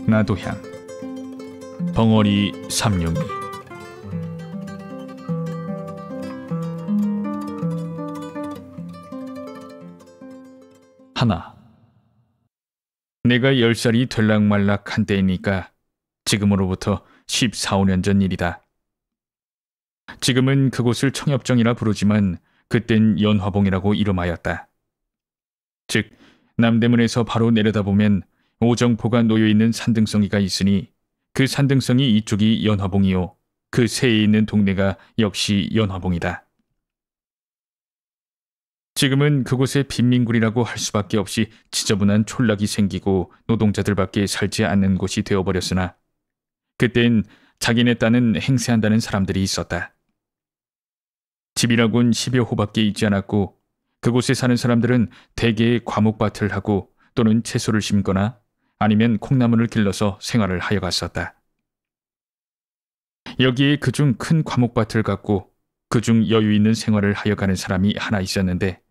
나도향 벙어리 삼룡이. 하나. 내가 10살이 될락말락 한 때이니까 지금으로부터 14, 15년 전 일이다. 지금은 그곳을 청협정이라 부르지만 그땐 연화봉이라고 이름하였다. 즉 남대문에서 바로 내려다보면 오정포가 놓여있는 산등성이가 있으니 그 산등성이 이쪽이 연화봉이요, 그 세에 있는 동네가 역시 연화봉이다. 지금은 그곳에 빈민굴이라고 할 수밖에 없이 지저분한 촌락이 생기고 노동자들밖에 살지 않는 곳이 되어버렸으나 그땐 자기네 딴은 행세한다는 사람들이 있었다. 집이라곤 10여 호밖에 있지 않았고 그곳에 사는 사람들은 대개 과목밭을 하고 또는 채소를 심거나 아니면 콩나물을 길러서 생활을 하여 갔었다. 여기에 그중 큰 과목밭을 갖고 그중 여유 있는 생활을 하여 가는 사람이 하나 있었는데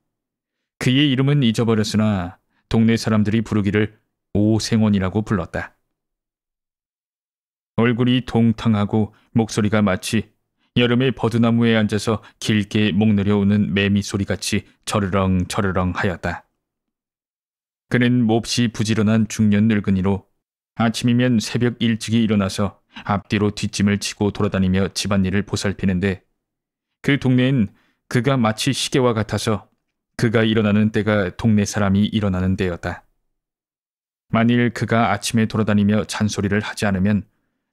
그의 이름은 잊어버렸으나 동네 사람들이 부르기를 오생원이라고 불렀다. 얼굴이 동탕하고 목소리가 마치 여름에 버드나무에 앉아서 길게 목 내려오는 매미 소리같이 저르렁 저르렁 하였다. 그는 몹시 부지런한 중년 늙은이로 아침이면 새벽 일찍이 일어나서 앞뒤로 뒷짐을 치고 돌아다니며 집안일을 보살피는데 그 동네엔 그가 마치 시계와 같아서 그가 일어나는 때가 동네 사람이 일어나는 때였다. 만일 그가 아침에 돌아다니며 잔소리를 하지 않으면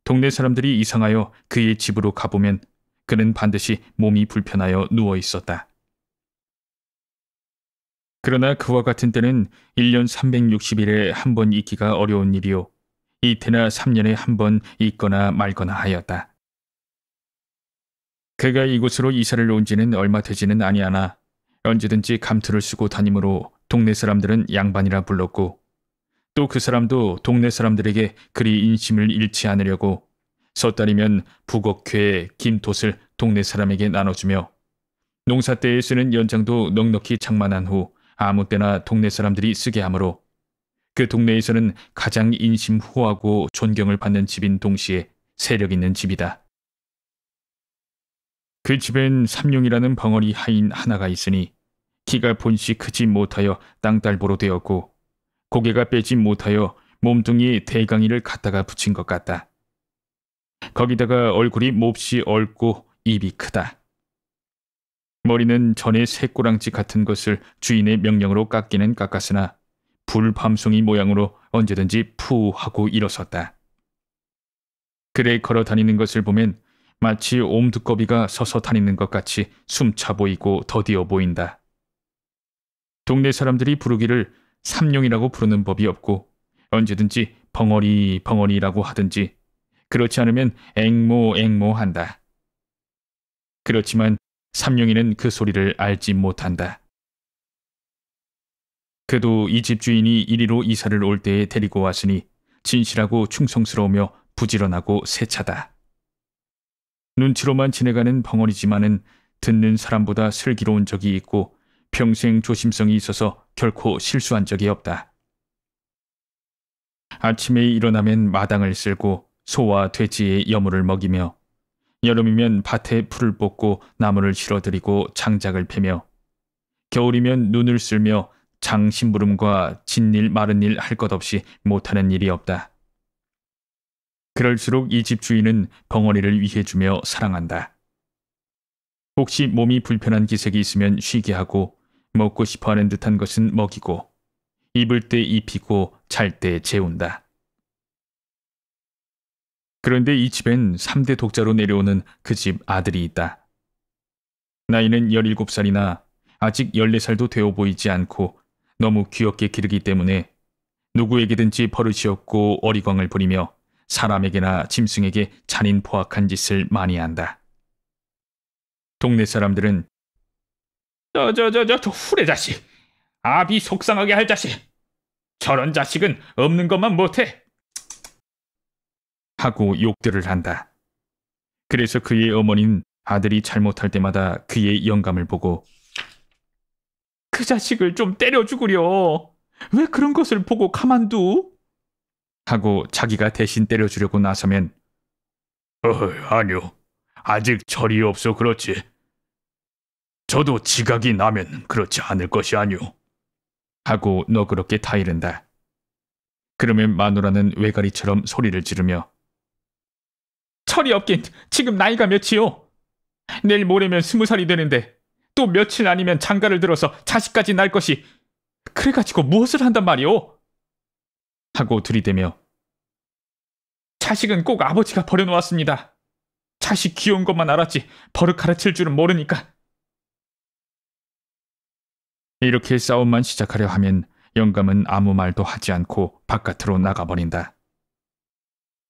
동네 사람들이 이상하여 그의 집으로 가보면 그는 반드시 몸이 불편하여 누워 있었다. 그러나 그와 같은 때는 1년 360일에 한 번 있기가 어려운 일이요, 이태나 3년에 한 번 있거나 말거나 하였다. 그가 이곳으로 이사를 온 지는 얼마 되지는 아니하나 언제든지 감투를 쓰고 다니므로 동네 사람들은 양반이라 불렀고 또 그 사람도 동네 사람들에게 그리 인심을 잃지 않으려고 섣달이면 북어쾌, 김톳을 동네 사람에게 나눠주며 농사 때에 쓰는 연장도 넉넉히 장만한 후 아무 때나 동네 사람들이 쓰게 하므로 그 동네에서는 가장 인심 후하고 존경을 받는 집인 동시에 세력 있는 집이다. 그 집엔 삼룡이라는 벙어리 하인 하나가 있으니 키가 본시 크지 못하여 땅딸보로 되었고 고개가 빼지 못하여 몸뚱이에 대강이를 갖다가 붙인 것 같다. 거기다가 얼굴이 몹시 얽고 입이 크다. 머리는 전에 새꼬랑지 같은 것을 주인의 명령으로 깎기는 깎았으나 불밤송이 모양으로 언제든지 푸 하고 일어섰다. 그래 걸어 다니는 것을 보면 마치 옴두꺼비가 서서 다니는 것 같이 숨차 보이고 더디어 보인다. 동네 사람들이 부르기를 삼룡이라고 부르는 법이 없고 언제든지 벙어리 벙어리라고 하든지 그렇지 않으면 앵모 앵모 한다. 그렇지만 삼룡이는 그 소리를 알지 못한다. 그도 이 집 주인이 이리로 이사를 올 때에 데리고 왔으니 진실하고 충성스러우며 부지런하고 세차다. 눈치로만 지내가는 벙어리지만은 듣는 사람보다 슬기로운 적이 있고 평생 조심성이 있어서 결코 실수한 적이 없다. 아침에 일어나면 마당을 쓸고 소와 돼지의 여물을 먹이며 여름이면 밭에 풀을 뽑고 나무를 실어드리고 장작을 패며 겨울이면 눈을 쓸며 장심부름과 진일 마른 일 할 것 없이 못하는 일이 없다. 그럴수록 이 집 주인은 벙어리를 위해주며 사랑한다. 혹시 몸이 불편한 기색이 있으면 쉬게 하고 먹고 싶어하는 듯한 것은 먹이고 입을 때 입히고 잘 때 재운다. 그런데 이 집엔 3대 독자로 내려오는 그 집 아들이 있다. 나이는 17살이나 아직 14살도 되어 보이지 않고 너무 귀엽게 기르기 때문에 누구에게든지 버릇이 없고 어리광을 부리며 사람에게나 짐승에게 잔인 포악한 짓을 많이 한다. 동네 사람들은 저 후레 자식, 아비 속상하게 할 자식, 저런 자식은 없는 것만 못해 하고 욕들을 한다. 그래서 그의 어머니는 아들이 잘못할 때마다 그의 영감을 보고 그 자식을 좀 때려 죽으려. 왜 그런 것을 보고 가만두? 하고 자기가 대신 때려주려고 나서면 아니요. 아직 철이 없어 그렇지. 저도 지각이 나면 그렇지 않을 것이 아니오. 하고 너그럽게 타이른다. 그러면 마누라는 외가리처럼 소리를 지르며 철이 없긴 지금 나이가 몇이오? 내일 모레면 20살이 되는데 또 며칠 아니면 장가를 들어서 자식까지 낳을 것이 그래가지고 무엇을 한단 말이오? 하고 들이대며 자식은 꼭 아버지가 버려놓았습니다. 자식 귀여운 것만 알았지 버릇 가르칠 줄은 모르니까. 이렇게 싸움만 시작하려 하면 영감은 아무 말도 하지 않고 바깥으로 나가버린다.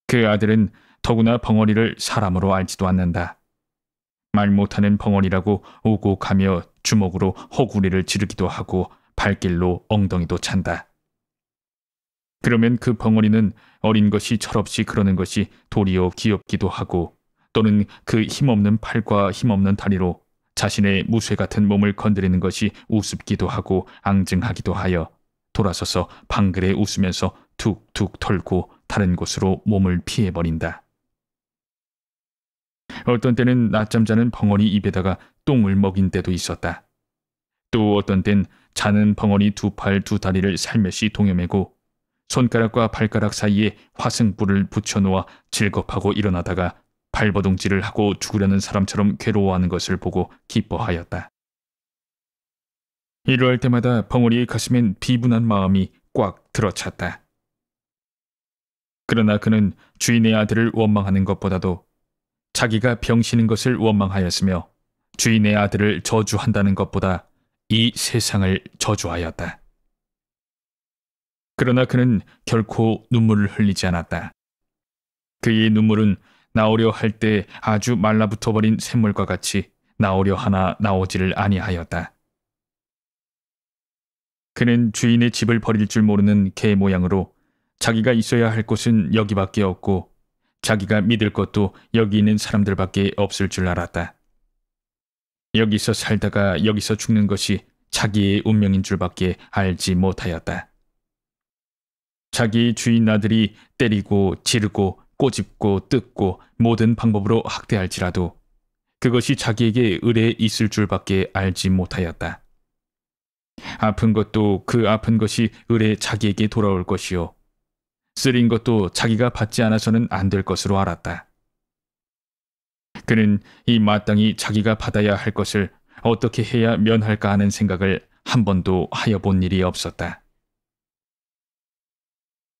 그 아들은 더구나 벙어리를 사람으로 알지도 않는다. 말 못하는 벙어리라고 오고 가며 주먹으로 허구리를 지르기도 하고 발길로 엉덩이도 찬다. 그러면 그 벙어리는 어린 것이 철없이 그러는 것이 도리어 귀엽기도 하고 또는 그 힘없는 팔과 힘없는 다리로 자신의 무쇠 같은 몸을 건드리는 것이 우습기도 하고 앙증하기도 하여 돌아서서 방글에 웃으면서 툭툭 털고 다른 곳으로 몸을 피해버린다. 어떤 때는 낮잠 자는 벙어리 입에다가 똥을 먹인 때도 있었다. 또 어떤 땐 자는 벙어리 두 팔 두 다리를 살며시 동여매고 손가락과 발가락 사이에 화승불을 붙여놓아 질겁하고 일어나다가 발버둥질을 하고 죽으려는 사람처럼 괴로워하는 것을 보고 기뻐하였다. 이러할 때마다 벙어리의 가슴엔 비분한 마음이 꽉 들어찼다. 그러나 그는 주인의 아들을 원망하는 것보다도 자기가 병시는 것을 원망하였으며 주인의 아들을 저주한다는 것보다 이 세상을 저주하였다. 그러나 그는 결코 눈물을 흘리지 않았다. 그의 눈물은 나오려 할 때 아주 말라붙어버린 샘물과 같이 나오려 하나 나오지를 아니하였다. 그는 주인의 집을 버릴 줄 모르는 개 모양으로 자기가 있어야 할 곳은 여기밖에 없고 자기가 믿을 것도 여기 있는 사람들밖에 없을 줄 알았다. 여기서 살다가 여기서 죽는 것이 자기의 운명인 줄밖에 알지 못하였다. 자기 주인 아들이 때리고 지르고 꼬집고 뜯고 모든 방법으로 학대할지라도 그것이 자기에게 의뢰 있을 줄밖에 알지 못하였다. 아픈 것도 그 아픈 것이 의뢰 자기에게 돌아올 것이요. 쓰린 것도 자기가 받지 않아서는 안 될 것으로 알았다. 그는 이 마땅히 자기가 받아야 할 것을 어떻게 해야 면할까 하는 생각을 한 번도 하여 본 일이 없었다.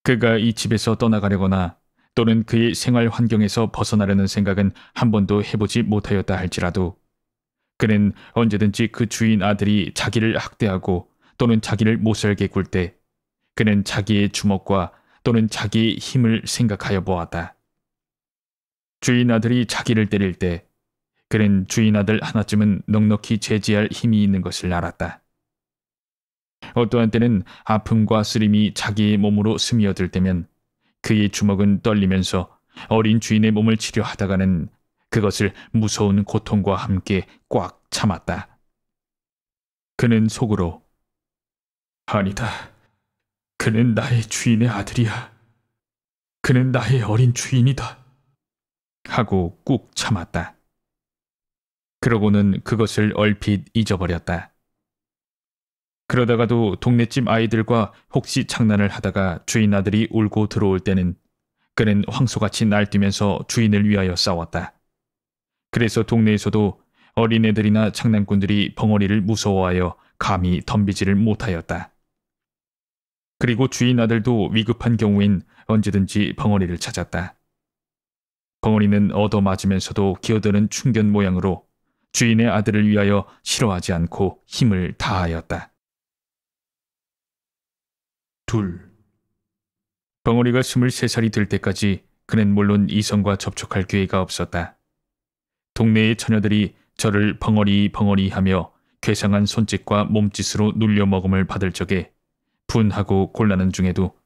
그가 이 집에서 떠나가려거나 또는 그의 생활 환경에서 벗어나려는 생각은 한 번도 해보지 못하였다 할지라도 그는 언제든지 그 주인 아들이 자기를 학대하고 또는 자기를 못살게 굴 때 그는 자기의 주먹과 또는 자기의 힘을 생각하여 보았다. 주인 아들이 자기를 때릴 때 그는 주인 아들 하나쯤은 넉넉히 제지할 힘이 있는 것을 알았다. 어떠한 때는 아픔과 쓰림이 자기의 몸으로 스며들 때면 그의 주먹은 떨리면서 어린 주인의 몸을 치료하다가는 그것을 무서운 고통과 함께 꽉 참았다. 그는 속으로 아니다. 그는 나의 주인의 아들이야. 그는 나의 어린 주인이다. 하고 꾹 참았다. 그러고는 그것을 얼핏 잊어버렸다. 그러다가도 동네집 아이들과 혹시 장난을 하다가 주인 아들이 울고 들어올 때는 그는 황소같이 날뛰면서 주인을 위하여 싸웠다. 그래서 동네에서도 어린애들이나 장난꾼들이 벙어리를 무서워하여 감히 덤비지를 못하였다. 그리고 주인 아들도 위급한 경우엔 언제든지 벙어리를 찾았다. 벙어리는 얻어맞으면서도 기어드는 충견 모양으로 주인의 아들을 위하여 싫어하지 않고 힘을 다하였다. 둘. 벙어리가 23살이 될 때까지 그는 물론 이성과 접촉할 기회가 없었다. 동네의 처녀들이 저를 벙어리 벙어리 하며 괴상한 손짓과 몸짓으로 눌려먹음을 받을 적에 분하고 곤란한 중에도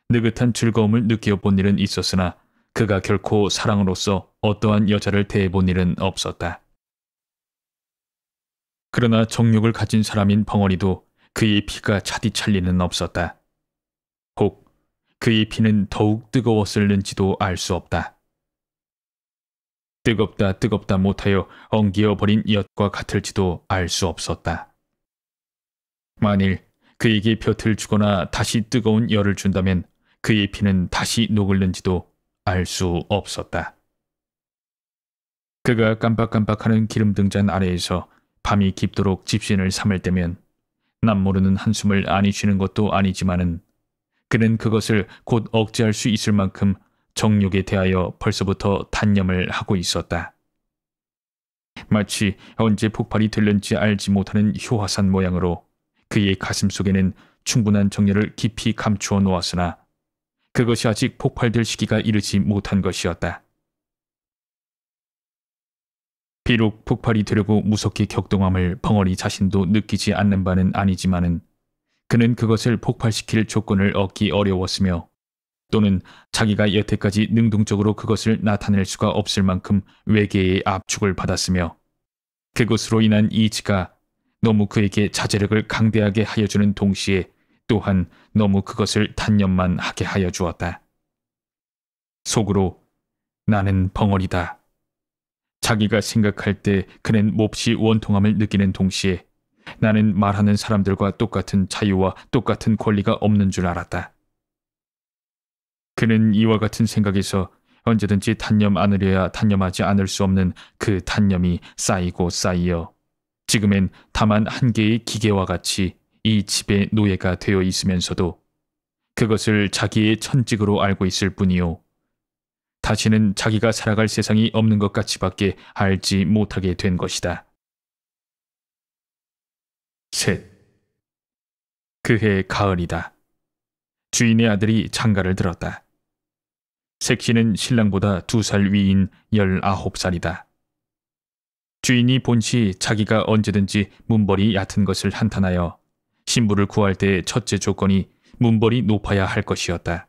느긋한 즐거움을 느껴본 일은 있었으나 그가 결코 사랑으로서 어떠한 여자를 대해본 일은 없었다. 그러나 정욕을 가진 사람인 벙어리도 그의 피가 차디 찰 리는 없었다. 혹 그의 피는 더욱 뜨거웠을는지도 알 수 없다. 뜨겁다 뜨겁다 못하여 엉기어버린 엿과 같을지도 알 수 없었다. 만일 그에게 볕을 주거나 다시 뜨거운 열을 준다면 그의 피는 다시 녹을는지도 알 수 없었다. 그가 깜빡깜빡하는 기름등잔 아래에서 밤이 깊도록 집신을 삼을 때면 남모르는 한숨을 안이 쉬는 것도 아니지만은 그는 그것을 곧 억제할 수 있을 만큼 정욕에 대하여 벌써부터 단념을 하고 있었다. 마치 언제 폭발이 될는지 알지 못하는 효화산 모양으로 그의 가슴 속에는 충분한 정열을 깊이 감추어 놓았으나 그것이 아직 폭발될 시기가 이르지 못한 것이었다. 비록 폭발이 되려고 무섭게 격동함을 벙어리 자신도 느끼지 않는 바는 아니지만은 그는 그것을 폭발시킬 조건을 얻기 어려웠으며 또는 자기가 여태까지 능동적으로 그것을 나타낼 수가 없을 만큼 외계의 압축을 받았으며 그것으로 인한 이치가 너무 그에게 자제력을 강대하게 하여주는 동시에 또한 너무 그것을 단념만 하게 하여 주었다. 속으로 나는 벙어리다. 자기가 생각할 때 그는 몹시 원통함을 느끼는 동시에 나는 말하는 사람들과 똑같은 자유와 똑같은 권리가 없는 줄 알았다. 그는 이와 같은 생각에서 언제든지 단념 않으려야 단념하지 않을 수 없는 그 단념이 쌓이고 쌓이어 지금엔 다만 한 개의 기계와 같이 이 집의 노예가 되어 있으면서도 그것을 자기의 천직으로 알고 있을 뿐이요. 다시는 자기가 살아갈 세상이 없는 것 같이밖에 알지 못하게 된 것이다. 셋. 그해 가을이다. 주인의 아들이 장가를 들었다. 색시는 신랑보다 2살 위인 19살이다. 주인이 본시 자기가 언제든지 문벌이 얕은 것을 한탄하여 신부를 구할 때의 첫째 조건이 문벌이 높아야 할 것이었다.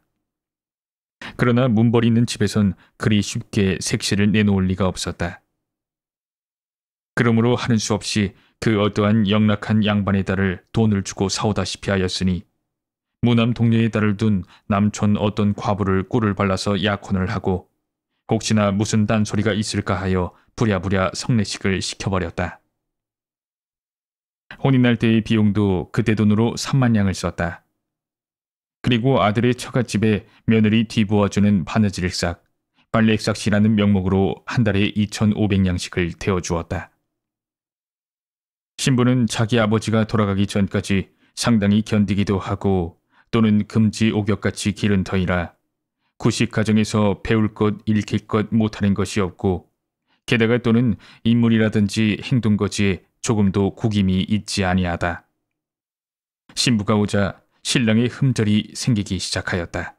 그러나 문벌이 있는 집에선 그리 쉽게 색시를 내놓을 리가 없었다. 그러므로 하는 수 없이 그 어떠한 영락한 양반의 딸을 돈을 주고 사오다시피 하였으니 무남 동료의 딸을 둔 남촌 어떤 과부를 꿀을 발라서 약혼을 하고 혹시나 무슨 딴소리가 있을까 하여 부랴부랴 성례식을 시켜버렸다. 혼인할 때의 비용도 그때 돈으로 3만 양을 썼다. 그리고 아들의 처갓집에 며느리 뒤부어주는 바느질액삭, 빨래액삭시라는 명목으로 한 달에 2,500양씩을 태워주었다. 신부는 자기 아버지가 돌아가기 전까지 상당히 견디기도 하고 또는 금지 옥역같이 기른 터이라 구식 가정에서 배울 것, 읽힐 것 못하는 것이 없고 게다가 또는 인물이라든지 행동거지에 조금도 구김이 있지 아니하다. 신부가 오자 신랑의 흠절이 생기기 시작하였다.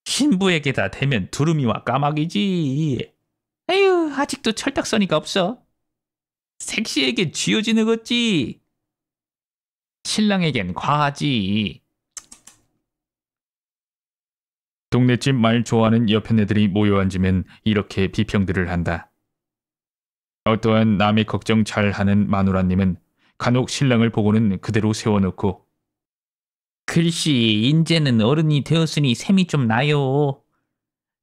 신부에게다 대면 두루미와 까마귀지. 에휴, 아직도 철딱서니가 없어. 색시에게 쥐어지는 거지. 신랑에겐 과하지. 동네집 말 좋아하는 옆에 애들이 모여 앉으면 이렇게 비평들을 한다. 어떠한 남의 걱정 잘하는 마누라님은 간혹 신랑을 보고는 그대로 세워놓고 글씨, 인제는 어른이 되었으니 셈이 좀 나요.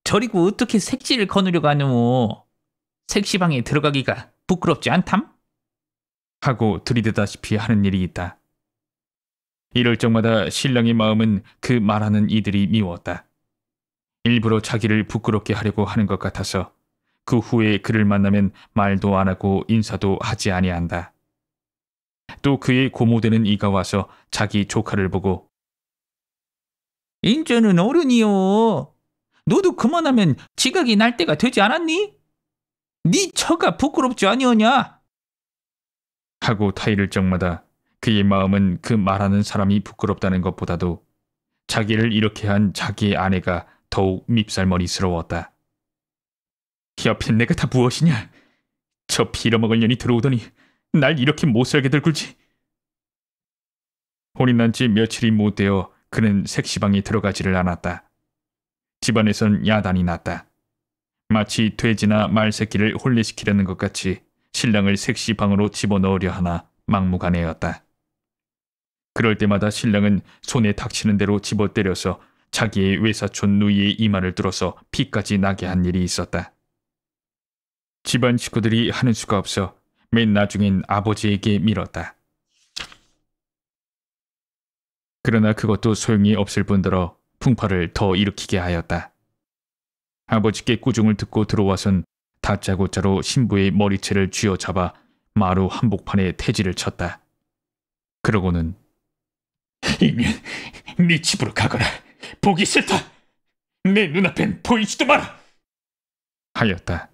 저리고 어떻게 색시를 거느려 가노. 색시방에 들어가기가 부끄럽지 않담? 하고 들이대다시피 하는 일이 있다. 이럴 적마다 신랑의 마음은 그 말하는 이들이 미웠다. 일부러 자기를 부끄럽게 하려고 하는 것 같아서 그 후에 그를 만나면 말도 안 하고 인사도 하지 아니한다. 또 그의 고모되는 이가 와서 자기 조카를 보고 인제는 어른이요. 너도 그만하면 지각이 날 때가 되지 않았니? 네 처가 부끄럽지 아니하냐? 하고 타이를 적마다 그의 마음은 그 말하는 사람이 부끄럽다는 것보다도 자기를 이렇게 한 자기의 아내가 더욱 밉살머리스러웠다. 옆에 내가 다 무엇이냐? 저 빌어먹을 년이 들어오더니 날 이렇게 못살게 들굴지. 혼인난 지 며칠이 못 되어 그는 색시방에 들어가지를 않았다. 집안에선 야단이 났다. 마치 돼지나 말 새끼를 혼례시키려는 것 같이 신랑을 색시방으로 집어넣으려 하나 막무가내였다. 그럴 때마다 신랑은 손에 닥치는 대로 집어 때려서 자기의 외사촌 누이의 이마를 뚫어서 피까지 나게 한 일이 있었다. 집안 식구들이 하는 수가 없어 맨 나중엔 아버지에게 밀었다. 그러나 그것도 소용이 없을 뿐더러 풍파를 더 일으키게 하였다. 아버지께 꾸중을 듣고 들어와선 다짜고짜로 신부의 머리채를 쥐어잡아 마루 한복판에 태지를 쳤다. 그러고는 이면 네 집으로 가거라. 보기 싫다. 내 눈앞엔 보이지도 마라. 하였다.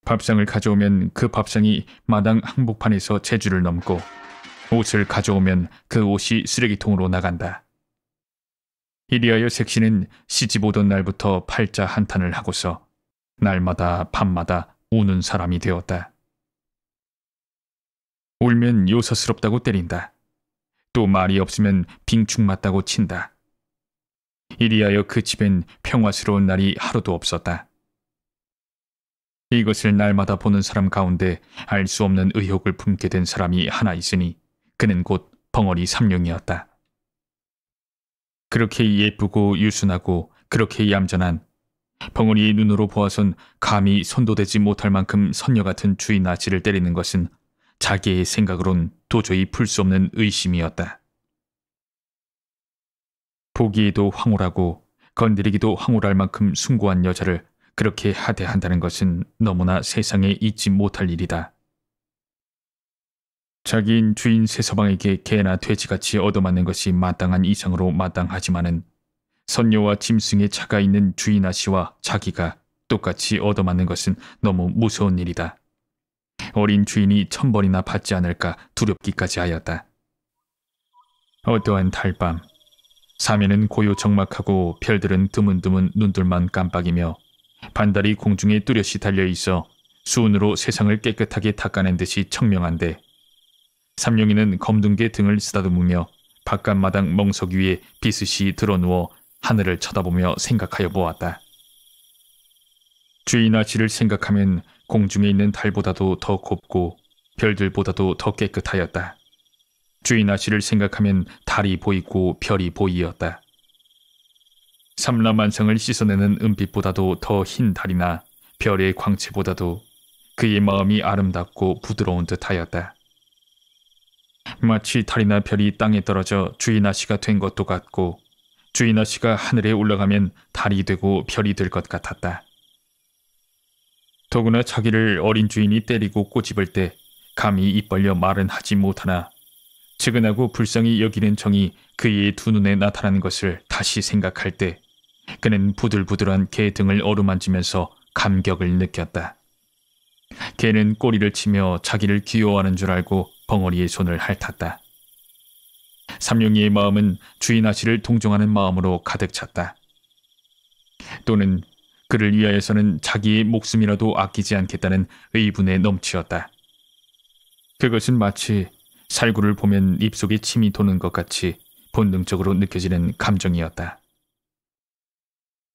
밥상을 가져오면 그 밥상이 마당 한복판에서 제주를 넘고 옷을 가져오면 그 옷이 쓰레기통으로 나간다. 이리하여 색시는 시집 오던 날부터 팔자 한탄을 하고서 날마다 밤마다 우는 사람이 되었다. 울면 요사스럽다고 때린다. 또 말이 없으면 빙충 맞다고 친다. 이리하여 그 집엔 평화스러운 날이 하루도 없었다. 이것을 날마다 보는 사람 가운데 알 수 없는 의혹을 품게 된 사람이 하나 있으니 그는 곧 벙어리 삼룡이었다. 그렇게 예쁘고 유순하고 그렇게 얌전한 벙어리의 눈으로 보아선 감히 손도대지 못할 만큼 선녀 같은 주인 아씨를 때리는 것은 자기의 생각으론 도저히 풀 수 없는 의심이었다. 보기에도 황홀하고 건드리기도 황홀할 만큼 숭고한 여자를 그렇게 하대한다는 것은 너무나 세상에 있지 못할 일이다. 자기인 주인 세서방에게 개나 돼지같이 얻어맞는 것이 마땅한 이상으로 마땅하지만은 선녀와 짐승의 차가 있는 주인 아씨와 자기가 똑같이 얻어맞는 것은 너무 무서운 일이다. 어린 주인이 천벌이나 받지 않을까 두렵기까지 하였다. 어떠한 달밤, 사면은 고요 적막하고 별들은 드문드문 눈들만 깜빡이며 반달이 공중에 뚜렷이 달려있어 수은으로 세상을 깨끗하게 닦아낸 듯이 청명한데 삼룡이는 검둥개 등을 쓰다듬으며 바깥마당 멍석 위에 비스시 드러누워 하늘을 쳐다보며 생각하여 보았다. 주인 아씨를 생각하면 공중에 있는 달보다도 더 곱고 별들보다도 더 깨끗하였다. 주인 아씨를 생각하면 달이 보이고 별이 보이었다. 삼라만상을 씻어내는 은빛보다도 더 흰 달이나 별의 광채보다도 그의 마음이 아름답고 부드러운 듯하였다. 마치 달이나 별이 땅에 떨어져 주인 아씨가 된 것도 같고 주인 아씨가 하늘에 올라가면 달이 되고 별이 될 것 같았다. 더구나 자기를 어린 주인이 때리고 꼬집을 때 감히 입 벌려 말은 하지 못하나 측은하고 불쌍히 여기는 정이 그의 두 눈에 나타나는 것을 다시 생각할 때 그는 부들부들한 개 등을 어루만지면서 감격을 느꼈다. 개는 꼬리를 치며 자기를 귀여워하는 줄 알고 벙어리의 손을 핥았다. 삼룡이의 마음은 주인 아씨를 동정하는 마음으로 가득 찼다. 또는 그를 위하여서는 자기의 목숨이라도 아끼지 않겠다는 의분에 넘치었다. 그것은 마치 살구를 보면 입속에 침이 도는 것 같이 본능적으로 느껴지는 감정이었다.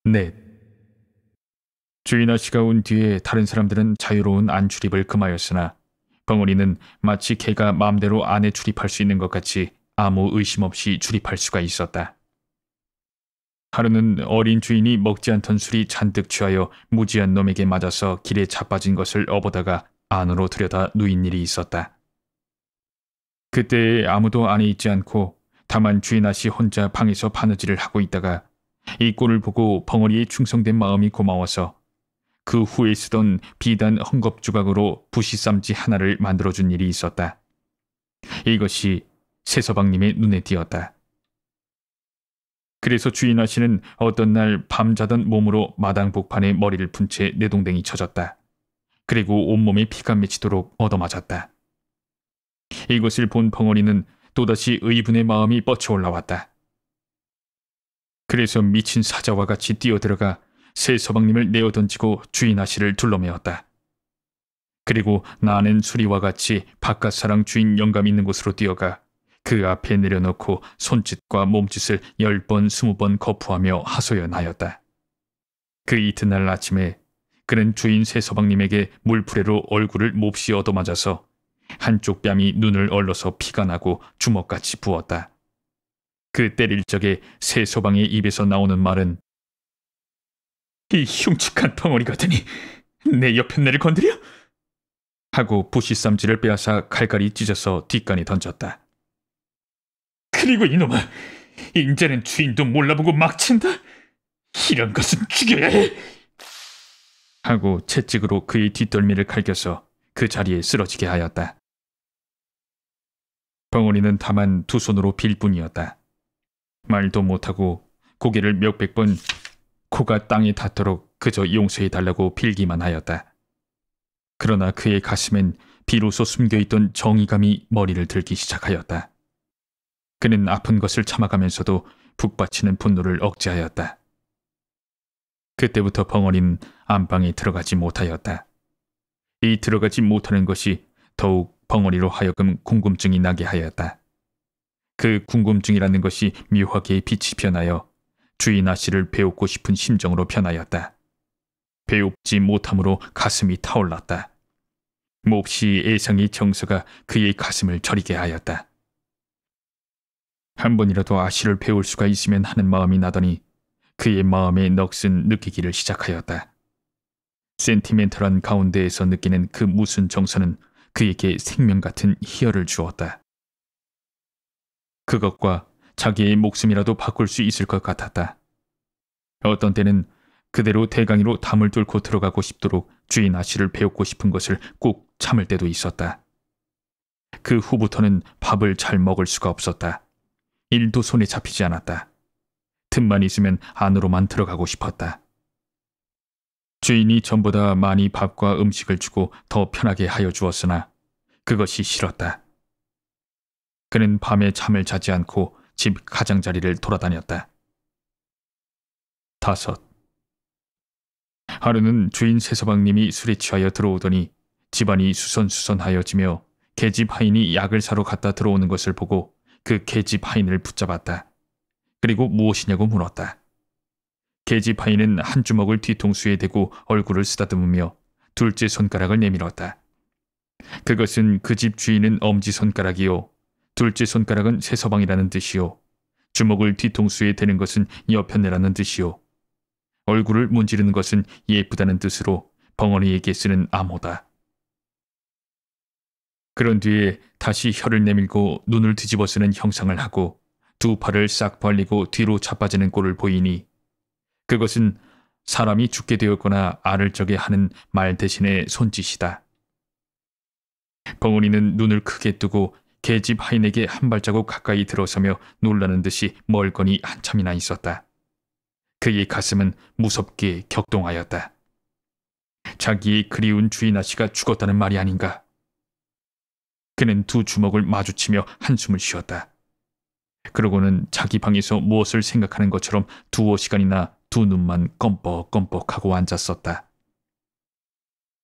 넷. 주인 아씨가 온 뒤에 다른 사람들은 자유로운 안출입을 금하였으나 벙어리는 마치 개가 마음대로 안에 출입할 수 있는 것 같이 아무 의심 없이 출입할 수가 있었다. 하루는 어린 주인이 먹지 않던 술이 잔뜩 취하여 무지한 놈에게 맞아서 길에 자빠진 것을 업어다가 안으로 들여다 누인 일이 있었다. 그때 아무도 안에 있지 않고 다만 주인 아씨 혼자 방에서 바느질을 하고 있다가 이 꼴을 보고 벙어리의 충성된 마음이 고마워서 그 후에 쓰던 비단 헝겊조각으로 부시쌈지 하나를 만들어준 일이 있었다. 이것이 세서방님의 눈에 띄었다. 그래서 주인 아씨는 어떤 날 밤자던 몸으로 마당 복판에 머리를 푼 채 내동댕이 쳐졌다. 그리고 온몸에 피가 맺히도록 얻어맞았다. 이것을 본 벙어리는 또다시 의분의 마음이 뻗쳐 올라왔다. 그래서 미친 사자와 같이 뛰어들어가 세서방님을 내어던지고 주인 아씨를 둘러매었다. 그리고 나는 수리와 같이 바깥사랑 주인 영감 있는 곳으로 뛰어가 그 앞에 내려놓고 손짓과 몸짓을 10번, 20번 거푸하며 하소연하였다. 그 이튿날 아침에 그는 주인 세서방님에게 물풀이로 얼굴을 몹시 얻어맞아서 한쪽 뺨이 눈을 얼러서 피가 나고 주먹같이 부었다. 그 때릴 적에 세서방의 입에서 나오는 말은 이 흉측한 벙어리 같으니 내 옆편내를 건드려? 하고 부시쌈지를 빼앗아 칼갈이 찢어서 뒷간에 던졌다. 그리고 이놈아, 인자는 주인도 몰라보고 막 친다. 이런 것은 죽여야 해. 하고 채찍으로 그의 뒷덜미를 갈겨서 그 자리에 쓰러지게 하였다. 벙어리는 다만 두 손으로 빌 뿐이었다. 말도 못하고 고개를 몇백 번 코가 땅에 닿도록 그저 용서해달라고 빌기만 하였다. 그러나 그의 가슴엔 비로소 숨겨있던 정의감이 머리를 들기 시작하였다. 그는 아픈 것을 참아가면서도 북받치는 분노를 억제하였다. 그때부터 벙어리는 안방에 들어가지 못하였다. 이 들어가지 못하는 것이 더욱 벙어리로 하여금 궁금증이 나게 하였다. 그 궁금증이라는 것이 묘하게 빛이 변하여 주인 아씨를 배웁고 싶은 심정으로 변하였다. 배웁지 못함으로 가슴이 타올랐다. 몹시 애상의 정서가 그의 가슴을 저리게 하였다. 한 번이라도 아씨를 배울 수가 있으면 하는 마음이 나더니 그의 마음에 넋은 느끼기를 시작하였다. 센티멘털한 가운데에서 느끼는 그 무슨 정서는 그에게 생명 같은 희열을 주었다. 그것과 자기의 목숨이라도 바꿀 수 있을 것 같았다. 어떤 때는 그대로 대강이로 담을 뚫고 들어가고 싶도록 주인 아씨를 배우고 싶은 것을 꼭 참을 때도 있었다. 그 후부터는 밥을 잘 먹을 수가 없었다. 일도 손에 잡히지 않았다. 틈만 있으면 안으로만 들어가고 싶었다. 주인이 전보다 많이 밥과 음식을 주고 더 편하게 하여 주었으나 그것이 싫었다. 그는 밤에 잠을 자지 않고 집 가장자리를 돌아다녔다. 5. 하루는 주인 세서방님이 술에 취하여 들어오더니 집안이 수선수선하여지며 계집 하인이 약을 사러 갔다 들어오는 것을 보고 그 계집 하인을 붙잡았다. 그리고 무엇이냐고 물었다. 계집 하인은 한 주먹을 뒤통수에 대고 얼굴을 쓰다듬으며 둘째 손가락을 내밀었다. 그것은 그 집 주인은 엄지손가락이요, 둘째 손가락은 세서방이라는 뜻이요, 주먹을 뒤통수에 대는 것은 여편네라는 뜻이요, 얼굴을 문지르는 것은 예쁘다는 뜻으로 벙어리에게 쓰는 암호다. 그런 뒤에 다시 혀를 내밀고 눈을 뒤집어 쓰는 형상을 하고 두 팔을 싹 벌리고 뒤로 자빠지는 꼴을 보이니 그것은 사람이 죽게 되었거나 앓을 적에 하는 말 대신의 손짓이다. 벙어리는 눈을 크게 뜨고 계집 하인에게 한 발자국 가까이 들어서며 놀라는 듯이 멀거니 한참이나 있었다. 그의 가슴은 무섭게 격동하였다. 자기의 그리운 주인 아씨가 죽었다는 말이 아닌가. 그는 두 주먹을 마주치며 한숨을 쉬었다. 그러고는 자기 방에서 무엇을 생각하는 것처럼 두어 시간이나 두 눈만 껌뻑껌뻑하고 앉았었다.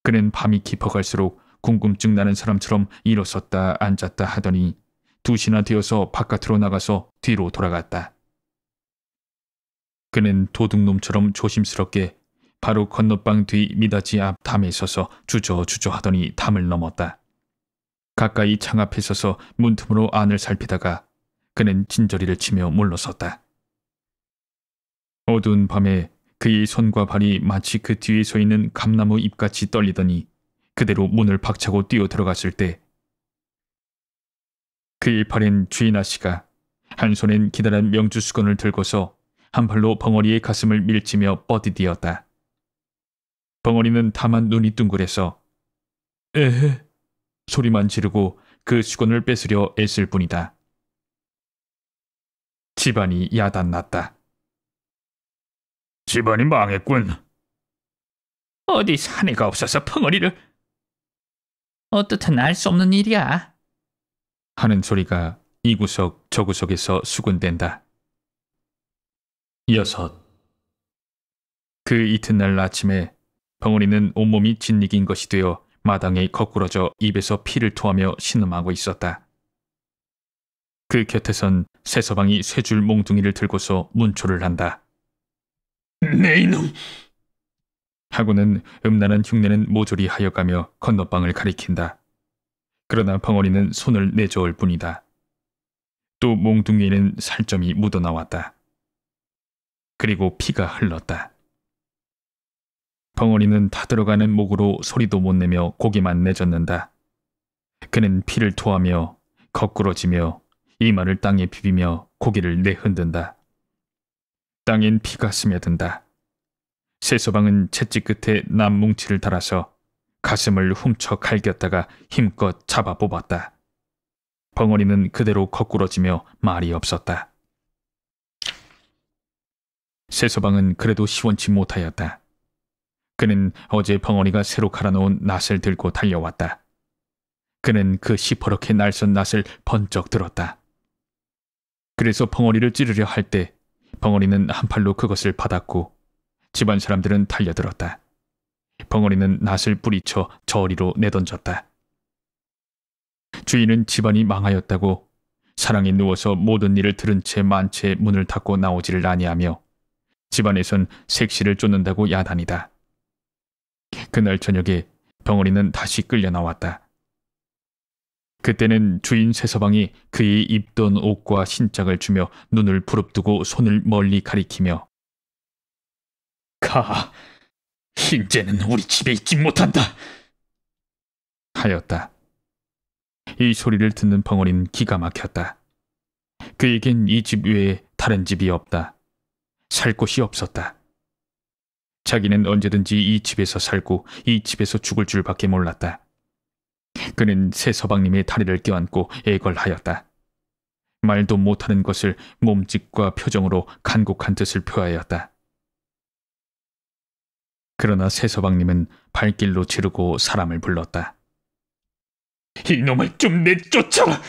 그는 밤이 깊어갈수록 궁금증 나는 사람처럼 일어섰다 앉았다 하더니 2시나 되어서 바깥으로 나가서 뒤로 돌아갔다. 그는 도둑놈처럼 조심스럽게 바로 건너방 뒤 미닫이 앞 담에 서서 주저주저 하더니 담을 넘었다. 가까이 창 앞에 서서 문틈으로 안을 살피다가 그는 진저리를 치며 물러섰다. 어두운 밤에 그의 손과 발이 마치 그 뒤에 서 있는 감나무 잎같이 떨리더니 그대로 문을 박차고 뛰어 들어갔을 때 그의 팔엔 주인 아씨가 한 손엔 기다란 명주수건을 들고서 한 팔로 벙어리의 가슴을 밀치며 뻗디디었다. 벙어리는 다만 눈이 둥그래서 에헤 소리만 지르고 그 수건을 뺏으려 애쓸 뿐이다. 집안이 야단났다. 집안이 망했군. 어디 사내가 없어서 벙어리를. 어떻든 알 수 없는 일이야. 하는 소리가 이 구석 저 구석에서 수군댄다. 6. 그 이튿날 아침에 벙어리는 온몸이 진익인 것이 되어 마당에 거꾸러져 입에서 피를 토하며 신음하고 있었다. 그 곁에선 세서방이 쇠줄 몽둥이를 들고서 문초를 한다. 내 이놈! 하고는 음란한 흉내는 모조리 하여가며 건너방을 가리킨다. 그러나 벙어리는 손을 내저을 뿐이다. 또 몽둥이에는 살점이 묻어나왔다. 그리고 피가 흘렀다. 벙어리는 타들어가는 목으로 소리도 못 내며 고개만 내젓는다. 그는 피를 토하며 거꾸러지며 이마를 땅에 비비며 고개를 내흔든다. 땅엔 피가 스며든다. 세서방은 채찍 끝에 남뭉치를 달아서 가슴을 훔쳐 갈겼다가 힘껏 잡아 뽑았다. 벙어리는 그대로 거꾸러지며 말이 없었다. 세서방은 그래도 시원치 못하였다. 그는 어제 벙어리가 새로 갈아놓은 낫을 들고 달려왔다. 그는 그 시퍼렇게 날선 낫을 번쩍 들었다. 그래서 벙어리를 찌르려 할 때 벙어리는 한 팔로 그것을 받았고 집안 사람들은 달려들었다. 벙어리는 낫을 뿌리쳐 저리로 내던졌다. 주인은 집안이 망하였다고 사랑에 누워서 모든 일을 들은 채 만채 문을 닫고 나오지를 아니하며 집안에선 색시를 쫓는다고 야단이다. 그날 저녁에 벙어리는 다시 끌려 나왔다. 그때는 주인 세서방이 그의 입던 옷과 신짝을 주며 눈을 부릅뜨고 손을 멀리 가리키며 가, 흰재는 우리 집에 있지 못한다 하였다. 이 소리를 듣는 벙어리는 기가 막혔다. 그에겐 이 집 외에 다른 집이 없다. 살 곳이 없었다. 자기는 언제든지 이 집에서 살고 이 집에서 죽을 줄밖에 몰랐다. 그는 세서방님의 다리를 껴안고 애걸하였다. 말도 못하는 것을 몸짓과 표정으로 간곡한 뜻을 표하였다. 그러나 세서방님은 발길로 지르고 사람을 불렀다. 이놈을 좀 내쫓아라!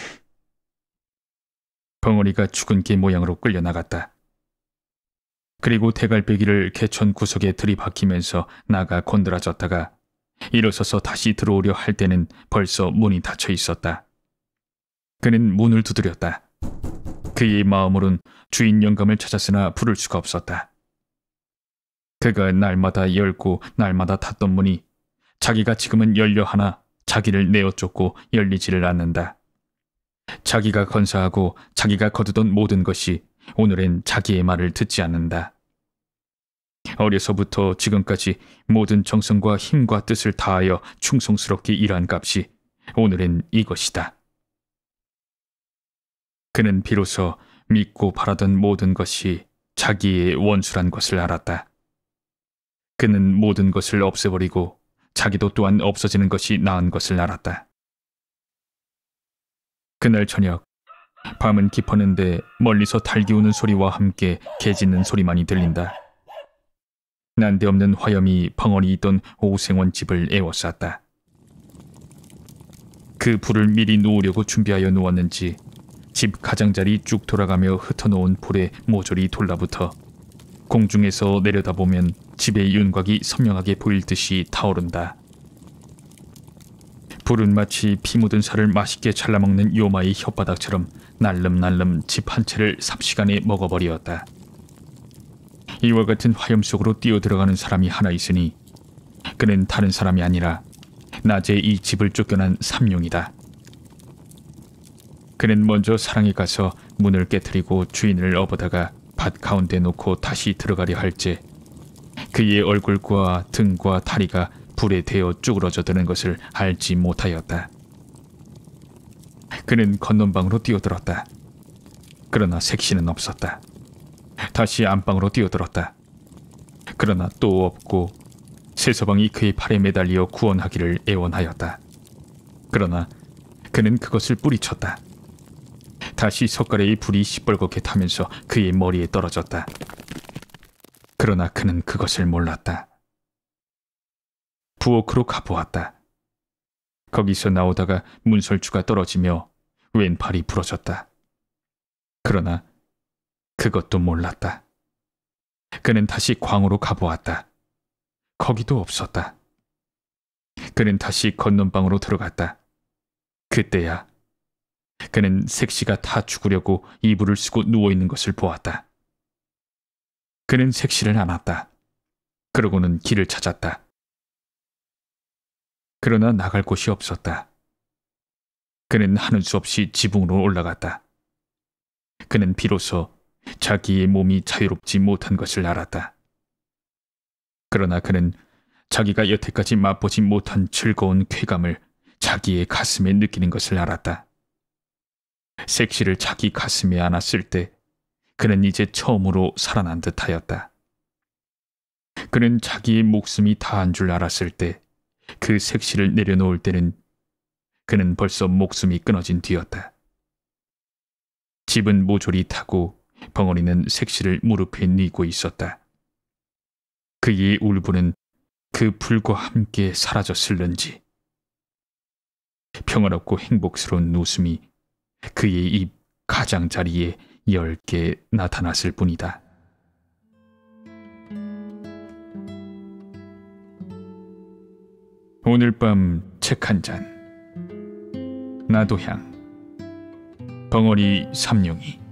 벙어리가 죽은 개 모양으로 끌려나갔다. 그리고 대갈배기를 개천 구석에 들이박히면서 나가 곤드라졌다가 일어서서 다시 들어오려 할 때는 벌써 문이 닫혀 있었다. 그는 문을 두드렸다. 그의 마음으론 주인 영감을 찾았으나 부를 수가 없었다. 그가 날마다 열고 날마다 닫던 문이 자기가 지금은 열려 하나 자기를 내어 쫓고 열리지를 않는다. 자기가 건사하고 자기가 거두던 모든 것이 오늘엔 자기의 말을 듣지 않는다. 어려서부터 지금까지 모든 정성과 힘과 뜻을 다하여 충성스럽게 일한 값이 오늘은 이것이다. 그는 비로소 믿고 바라던 모든 것이 자기의 원수란 것을 알았다. 그는 모든 것을 없애버리고 자기도 또한 없어지는 것이 나은 것을 알았다. 그날 저녁, 밤은 깊었는데 멀리서 달기 우는 소리와 함께 개 짖는 소리만이 들린다. 난데없는 화염이 벙어리 있던 오생원 집을 에워쌌다. 그 불을 미리 놓으려고 준비하여 누웠는지 집 가장자리 쭉 돌아가며 흩어놓은 불에 모조리 돌라붙어 공중에서 내려다보면 집의 윤곽이 선명하게 보일 듯이 타오른다. 불은 마치 피 묻은 살을 맛있게 잘라먹는 요마의 혓바닥처럼 날름날름 집 한 채를 삽시간에 먹어버리었다. 이와 같은 화염 속으로 뛰어들어가는 사람이 하나 있으니 그는 다른 사람이 아니라 낮에 이 집을 쫓겨난 삼룡이다. 그는 먼저 사랑에 가서 문을 깨트리고 주인을 업어다가 밭 가운데 놓고 다시 들어가려 할지 그의 얼굴과 등과 다리가 불에 데어 쭈그러져 드는 것을 알지 못하였다. 그는 건넌방으로 뛰어들었다. 그러나 색시는 없었다. 다시 안방으로 뛰어들었다. 그러나 또 없고 세서방이 그의 팔에 매달려 구원하기를 애원하였다. 그러나 그는 그것을 뿌리쳤다. 다시 석가래의 불이 시뻘겋게 타면서 그의 머리에 떨어졌다. 그러나 그는 그것을 몰랐다. 부엌으로 가보았다. 거기서 나오다가 문설주가 떨어지며 왼팔이 부러졌다. 그러나 그것도 몰랐다. 그는 다시 광으로 가보았다. 거기도 없었다. 그는 다시 건넌방으로 들어갔다. 그때야 그는 색시가 다 죽으려고 이불을 쓰고 누워있는 것을 보았다. 그는 색시를 안았다. 그러고는 길을 찾았다. 그러나 나갈 곳이 없었다. 그는 하는 수 없이 지붕으로 올라갔다. 그는 비로소 자기의 몸이 자유롭지 못한 것을 알았다. 그러나 그는 자기가 여태까지 맛보지 못한 즐거운 쾌감을 자기의 가슴에 느끼는 것을 알았다. 색시를 자기 가슴에 안았을 때 그는 이제 처음으로 살아난 듯하였다. 그는 자기의 목숨이 다한 줄 알았을 때 그 색시를 내려놓을 때는 그는 벌써 목숨이 끊어진 뒤였다. 집은 모조리 타고 벙어리는 색시를 무릎에 뉘고 있었다. 그의 울분은 그 불과 함께 사라졌을는지 평화롭고 행복스러운 웃음이 그의 입 가장자리에 10개 나타났을 뿐이다. 오늘 밤 책 한 잔. 나도향. 벙어리 삼룡이.